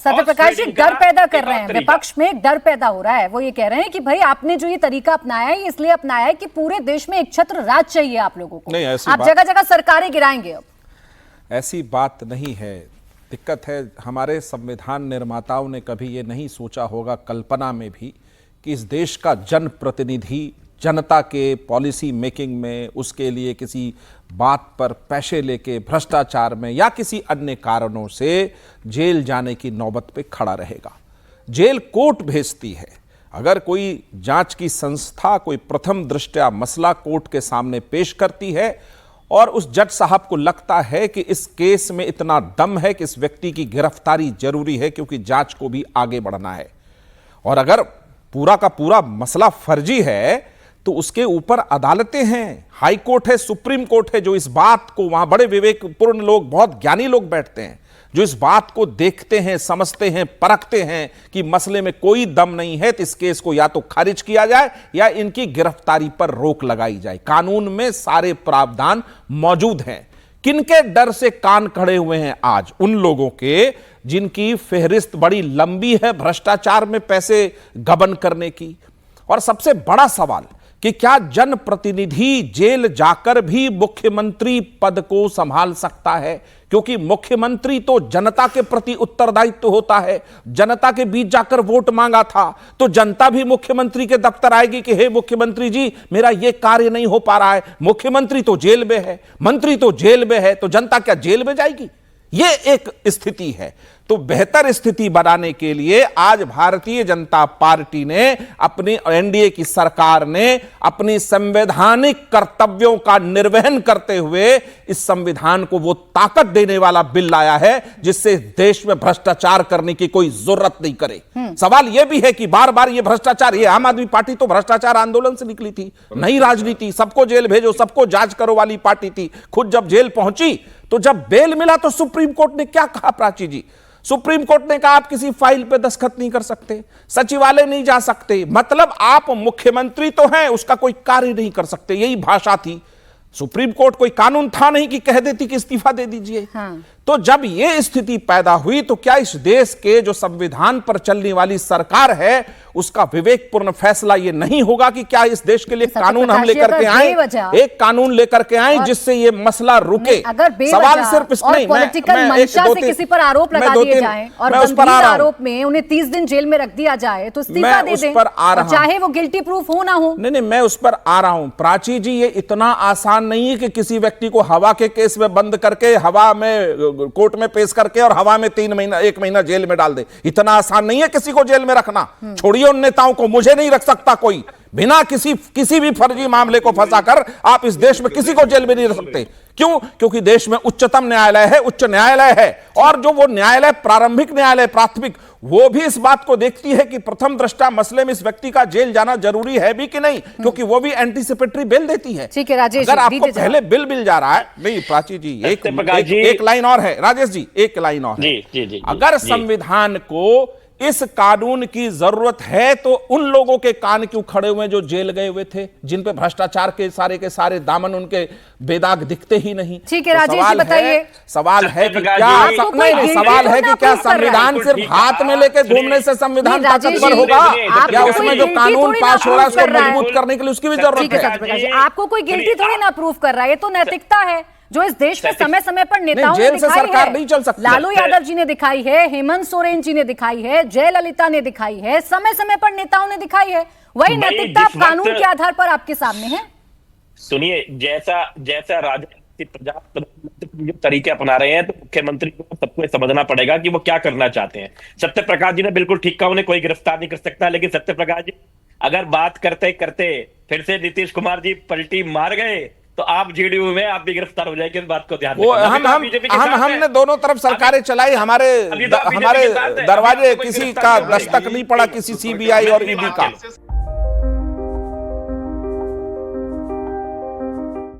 सत्यप्रकाश जी डर पैदा कर रहे हैं, विपक्ष में एक डर पैदा हो रहा है। वो ये कह रहे हैं कि भाई आपने जो ये तरीका अपनाया है इसलिए अपनाया है कि पूरे देश में एक छत्र राज चाहिए आप लोगों को, आप जगह जगह सरकारें गिराएंगे। अब ऐसी बात नहीं है। दिक्कत है हमारे संविधान निर्माताओं ने कभी ये नहीं सोचा होगा, कल्पना में भी, कि इस देश का जनप्रतिनिधि जनता के पॉलिसी मेकिंग में उसके लिए किसी बात पर पैसे लेके भ्रष्टाचार में या किसी अन्य कारणों से जेल जाने की नौबत पे खड़ा रहेगा। जेल कोर्ट भेजती है। अगर कोई जांच की संस्था कोई प्रथम दृष्टया मसला कोर्ट के सामने पेश करती है और उस जज साहब को लगता है कि इस केस में इतना दम है कि इस व्यक्ति की गिरफ्तारी जरूरी है क्योंकि जांच को भी आगे बढ़ना है, और अगर पूरा का पूरा मसला फर्जी है तो उसके ऊपर अदालतें हैं, हाई कोर्ट है, सुप्रीम कोर्ट है, जो इस बात को, वहां बड़े विवेकपूर्ण लोग, बहुत ज्ञानी लोग बैठते हैं जो इस बात को देखते हैं, समझते हैं, परखते हैं कि मसले में कोई दम नहीं है तो इस केस को या तो खारिज किया जाए या इनकी गिरफ्तारी पर रोक लगाई जाए। कानून में सारे प्रावधान मौजूद हैं। किनके डर से कान खड़े हुए हैं आज? उन लोगों के जिनकी फेहरिस्त बड़ी लंबी है भ्रष्टाचार में पैसे गबन करने की। और सबसे बड़ा सवाल कि क्या जनप्रतिनिधि जेल जाकर भी मुख्यमंत्री पद को संभाल सकता है? क्योंकि मुख्यमंत्री तो जनता के प्रति उत्तरदायित्व होता है। जनता के बीच जाकर वोट मांगा था तो जनता भी मुख्यमंत्री के दफ्तर आएगी कि हे मुख्यमंत्री जी, मेरा यह कार्य नहीं हो पा रहा है। मुख्यमंत्री तो जेल में है, मंत्री तो जेल में है, तो जनता क्या जेल में जाएगी? यह एक स्थिति है। तो बेहतर स्थिति बनाने के लिए आज भारतीय जनता पार्टी ने, अपनी एनडीए की सरकार ने अपनी संवैधानिक कर्तव्यों का निर्वहन करते हुए इस संविधान को वो ताकत देने वाला बिल लाया है जिससे देश में भ्रष्टाचार करने की कोई जरूरत नहीं करे। सवाल यह भी है कि बार बार ये भ्रष्टाचार, ये आम आदमी पार्टी तो भ्रष्टाचार आंदोलन से निकली थी, नई राजनीति, सबको जेल भेजो, सबको जांच करो वाली पार्टी थी। खुद जब जेल पहुंची तो जब बेल मिला तो सुप्रीम कोर्ट ने क्या कहा? प्राची जी, सुप्रीम कोर्ट ने कहा आप किसी फाइल पे दस्तखत नहीं कर सकते, सचिवालय नहीं जा सकते, मतलब आप मुख्यमंत्री तो हैं, उसका कोई कार्य नहीं कर सकते। यही भाषा थी। सुप्रीम कोर्ट कोई कानून था नहीं कि कह देती कि इस्तीफा दे दीजिए। हाँ। तो जब यह स्थिति पैदा हुई तो क्या इस देश के जो संविधान पर चलने वाली सरकार है उसका विवेकपूर्ण फैसला यह नहीं होगा कि क्या इस देश के लिए कानून हम लेकर के आए, एक कानून लेकर के आए जिससे ये मसला रुके? सवाल सिर्फ इसमें पॉलिटिकल मंशा से किसी पर आरोप लगा दिए जाएं और गंभीर आरोप में उन्हें 30 दिन जेल में रख दिया जाए तो इस्तीफा दे दें, चाहे वो गिल्टी प्रूफ हो ना हो। नहीं, मैं उस पर आ रहा हूं प्राची जी। ये इतना आसान नहीं है कि किसी व्यक्ति को हवा के केस में बंद करके, हवा में कोर्ट में पेश करके और हवा में 3 महीना 1 महीना जेल में डाल दे। इतना आसान नहीं है किसी को जेल में रखना। छोड़िए उन नेताओं को, मुझे नहीं रख सकता कोई। बिना किसी भी फर्जी मामले को फंसाकर आप इस देश में किसी को जेल में नहीं रख सकते। क्यों? क्योंकि देश में उच्चतम न्यायालय है, उच्च न्यायालय है, और जो वो न्यायालय, प्रारंभिक न्यायालय, प्राथमिक, वो भी इस बात को देखती है कि प्रथम दृष्टया मसले में इस व्यक्ति का जेल जाना जरूरी है भी कि नहीं, क्योंकि वो भी एंटीसिपेटरी बेल देती है। ठीक है राजेश, अगर आपको पहले बिल मिल जा रहा है, नहीं प्राची जी, एक लाइन और है राजेश जी, एक लाइन और है। अगर संविधान को इस कानून की जरूरत है तो उन लोगों के कान क्यों खड़े हुए जो जेल गए हुए थे, जिन पे भ्रष्टाचार के सारे दामन उनके बेदाग दिखते ही नहीं? ठीक है राजेश जी, बताइए। सवाल है कि क्या, नहीं, सवाल है कि क्या संविधान सिर्फ हाथ में लेके घूमने से संविधान ताकतवर होगा, या उसमें जो कानून पास हो रहा है उसको मजबूत करने के लिए उसकी भी जरूरत है? आपको कोई गिल्टी थोड़ी ना प्रूफ कर रहा है, ये तो नैतिकता है जो इस देश में समय समय पर नेताओं ने दिखाई सरकार है। नहीं चल सकती। लालू यादव जी ने दिखाई है, हेमंत सोरेन जी ने दिखाई है, जयललिता ने दिखाई है, समय समय पर नेताओं ने दिखाई है। वही नैतिकता कानून के आधार पर आपके सामने है। सुनिए, जैसा राजनीति तरीके अपना रहे हैं तो मुख्यमंत्री को सबको समझना पड़ेगा कि वो क्या करना चाहते हैं। सत्यप्रकाश जी ने बिल्कुल ठीक कहा, उन्हें कोई गिरफ्तार नहीं कर सकता, लेकिन सत्यप्रकाश जी अगर बात करते करते फिर से नीतीश कुमार जी पलटी मार गए तो आप जेडीयू में आप भी गिरफ्तार हो जाएंगे। इस बात को ध्यान रखना। हमने दोनों तरफ सरकारें चलाई, हमारे दरवाजे किसी का दस्तक नहीं पड़ा, किसी सीबीआई और ईडी का।